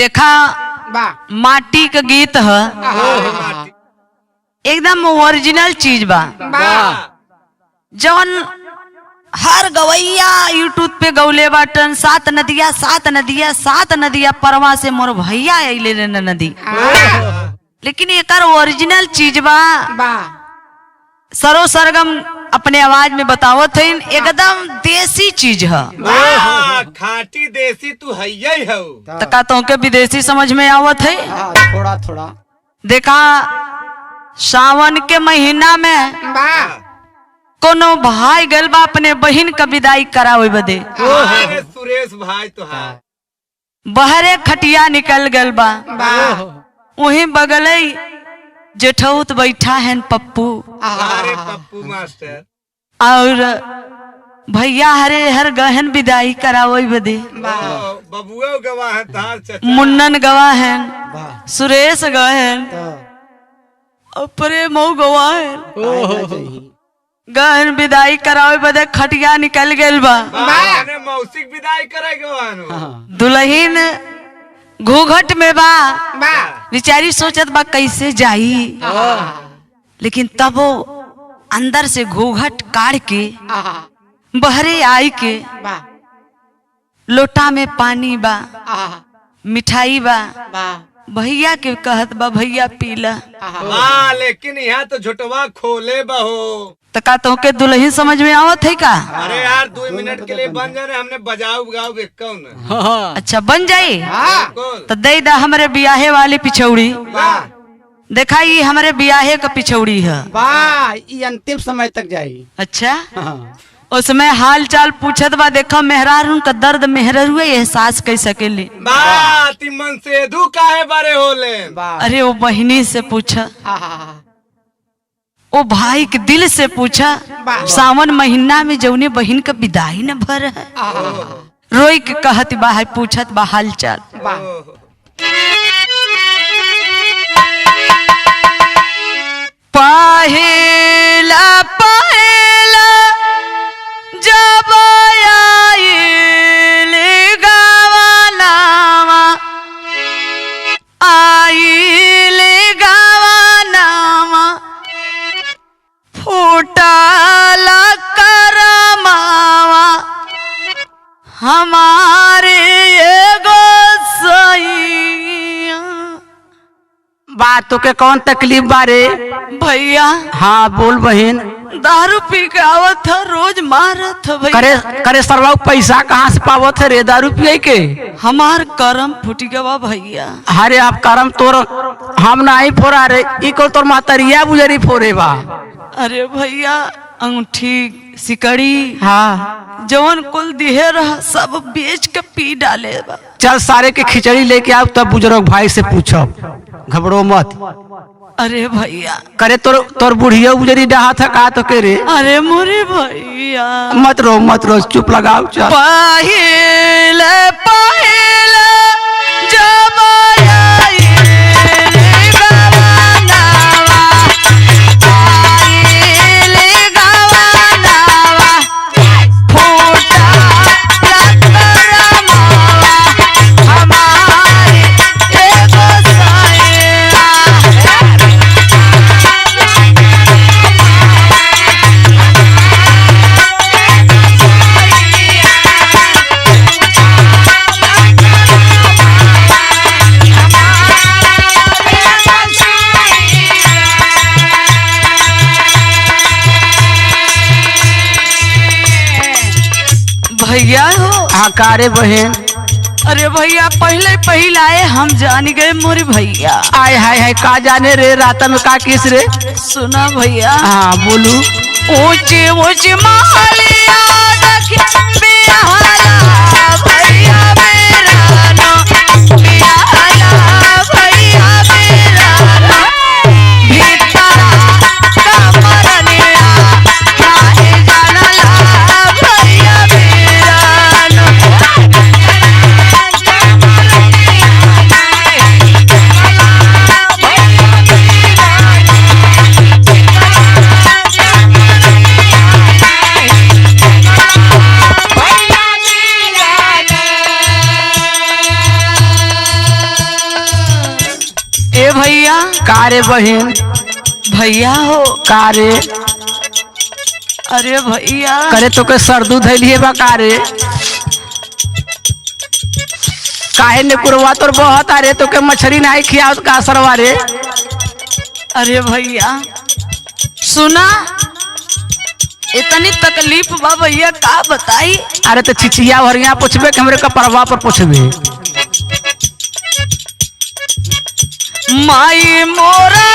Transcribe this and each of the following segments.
देखा माटी का गीत है, एकदम ओरिजिनल चीज बा। जौन हर गवैया यूट्यूब पे गौले बाटन, सात नदिया सात नदिया सात नदिया परवा से मोर भैया अइले रे नदी, लेकिन एकर ओरिजिनल चीज बा। सरो सरगम अपने आवाज में बतावत है, एकदम देसी चीज है, खाटी देसी तू हैया ही हो। तका तो के विदेशी समझ में आवत है। थोड़ा थोड़ा देखा सावन के महीना में कोनो भाई गल बा अपने बहन का विदाई करावे बदे, सुरेश भाई तो है बहरे खटिया निकल गल बा। वही बगले जेठौत बैठा है पप्पू, अरे पप्पू मास्टर, और भैया हरे हर गहन विदाई करावे बदे। बबुआ गवाह है, तार चचा मुन्नन गवाह है, सुरेश गवाह है, और प्रेम गवाह है। गहन विदाई करावे बदे खटिया निकल गल बा। मौसिक विदाई करेगा दुल्हन घूंघट में बा, बेचारी सोचत बा कैसे जाई, लेकिन तब वो अंदर से घूंघट काढ़ के बहरे आई के लोटा में पानी बा, मिठाई बा, भैया के कहत बा भैया पीला। लेकिन यहाँ तो झुटवा खोले बहो। तका तो के दुल्हन समझ में आवत है का? अरे यार 2 मिनट के लिए बन जाने, हमने बजाओ गाओ कौन। अच्छा बन जाई बिल्कुल। तो दे दा हमारे बियाहे वाली पिछौड़ी। देखा ये हमारे बियाहे का पिछौड़ी है, वाह ये अंतिम समय तक जाएगी। अच्छा उसमें हाल चाल पूछत बा। देखा मेहरारू का दर्द मेहरारू एहसास कर सकेली। मन से दू काहे बारे होले। अरे वो बहनी से पूछा, ओ भाई के दिल से पूछा। सावन महीना में जौने बहन का विदाई न भर है, रोई के कहत बा है, पूछत बा हाल चाल। पहला पहला जब आइल गवानावा, आइल गवानावा, फूटल करमावा हमारे एगो सैया। बातों के कौन तकलीफ बारे भैया? हाँ बोल बहन। दारू पी के आवत है, रोज मारत है भैया। करे करे सरवा पैसा कहाँ से पावत है रे दारू पिए के? हमार करम फूट गवा भैया। अरे आप करम तोर हम नहीं फोरा रे, इको तोर मातरिया बुजरी फोरे बा। अरे भैया अंगूठी सिकड़ी हाँ जवन कुल दिहे रहा सब बेच के पी डाले बा। चल सारे के खिचड़ी लेके आओ, तब बुजुर्ग भाई से पूछो, घबरो मत। अरे भैया करे तोर बुढ़िया गुजरी डहा था का तो के रे? अरे मोरे भैया मत रो चुप लगाओ। चल पहले पहले जब आइल गवानावा, आइल गवानावा, फूटल करमावा हमारे एगो सैया। भैया हो आकारे बहन। अरे भैया पहले पहले आए हम जान गए मोरे भैया। आय हाय हाय का जाने रे रात में का किस रे? सुना भैया। हाँ बोलू। ऊंचे ऊंचे महलिया देखे बियाहला भैया मेरा नो, बियाहला भैया मेरा नो, भीतरा कमरनिया काहे जानला भैया मेरा नो। कारे बहन भैया हो का रे अरे भैया करे तो के सरदू धैलिए बा कारे काहे ने कुरवा तोर बहुत अरे तो के मछली नहीं खियाओ का सरवा रे अरे भैया सुना इतनी तकलीफ बा भैया का बताई। अरे तो चिचिया भरिया पूछबे कि हमरे कपड़वा पर पूछबे माई मोरा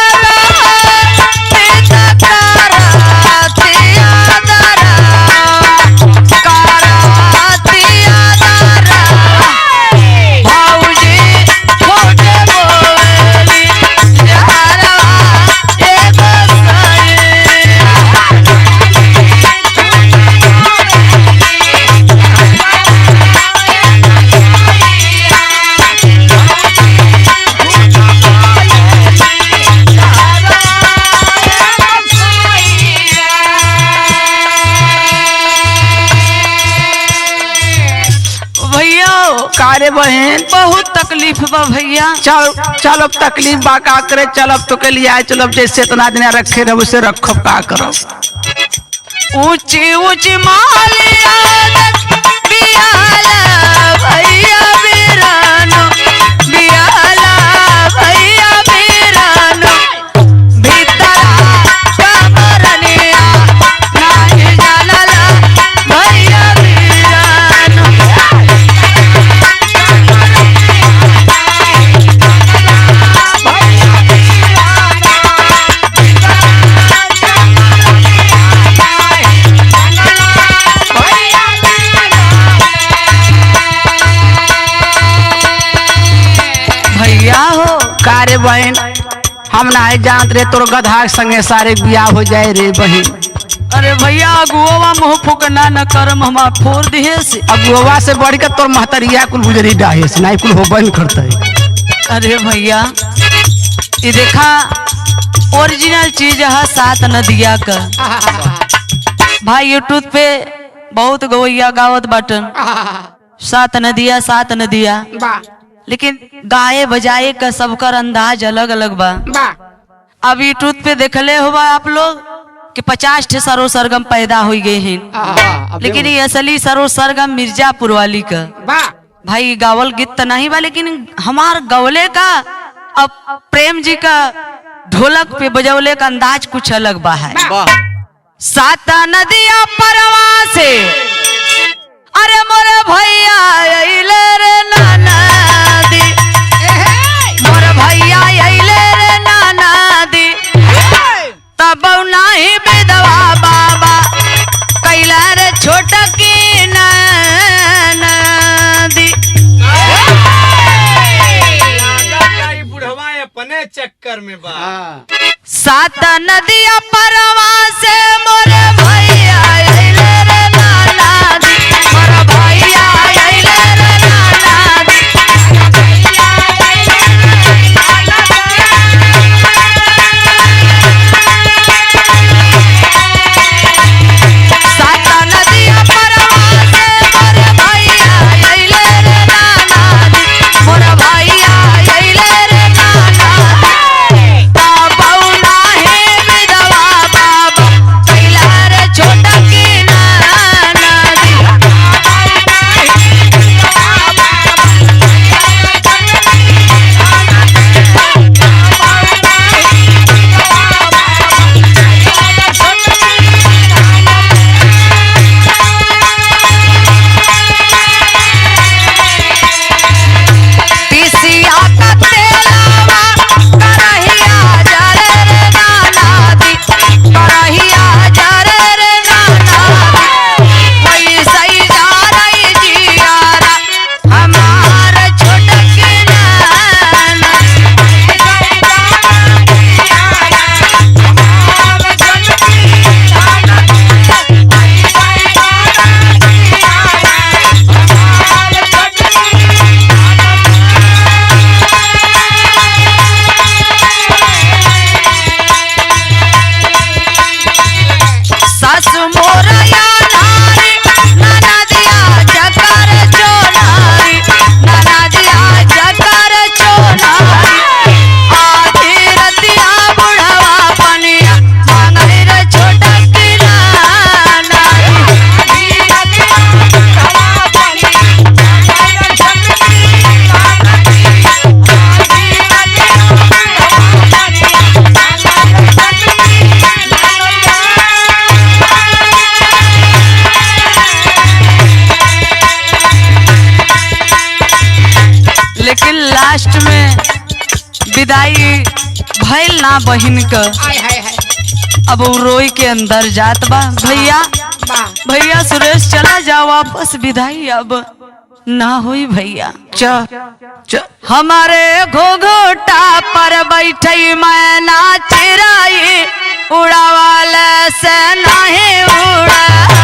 कारे बहन बहुत तकलीफ बा भैया। चल चल अब तकलीफ बा का करे चल अब तो के लिए आए चल अब जैसे इतना दिन रखे रहे उसे रखब का करब ऊंची ऊंची मालिया बियाला भैया बीरानो बियाला भैया बीरानो भीतरा कमरनिया नाही जानला भैया बीरानो भैया हो कारे बहन हम नहीं जानत रे तोर गधा के संगे सारे बियाह हो जाए रे बहन। अरे भैया अगुआ मुँह फुकना न करम हमार फोड़ दिहे से अगुआ से बढ़ के तोर महतरिया कुल गुजरी डाहे से नहीं कुल होबे नहीं करते। अरे भैया ये देखा ओरिजिनल चीज है सात नदिया का भाई यूट्यूब पे बहुत गवैया गावत बाटन सात नदिया लेकिन गाए बजाए का सबकर अंदाज अलग अलग बा। अब यूट्यूब पे देखले होगा आप लोग कि 50 ठे सरो सरगम पैदा हो गए हैं लेकिन ये असली सरो सरगम मिर्जापुर वाली का भाई गावल गीत तो नहीं बा लेकिन हमार गवले का अब प्रेम जी का ढोलक पे बजौले का अंदाज कुछ अलग बा है। सात नदिया परवा से अरे मोरे भैया अइले रे नाना दी मोरे भैया अइले रे नाना दी तब नाही विधवा बाबा कैला रे छोटा की नाना दी बुढ़वा अपने चक्कर में बा। सात नदिया परवा से मोरे भैया अइले रे नाना दी मोरे भैया अइले रे नाना दी सात नदिया परवा से मोरे भैया अइले रे नाना दी मोरे भैया अइले रे नाना दी तब नाही विधवा बाबा कैला भइल ना बहिन का। अब वो रोई के अंदर जात बा। भैया भैया सुरेश चला जाओ वापस, विदाई अब ना हुई भैया। हमारे घोघोटा पर बैठी मैना चिराई, उड़ावाले से नहीं उड़ा।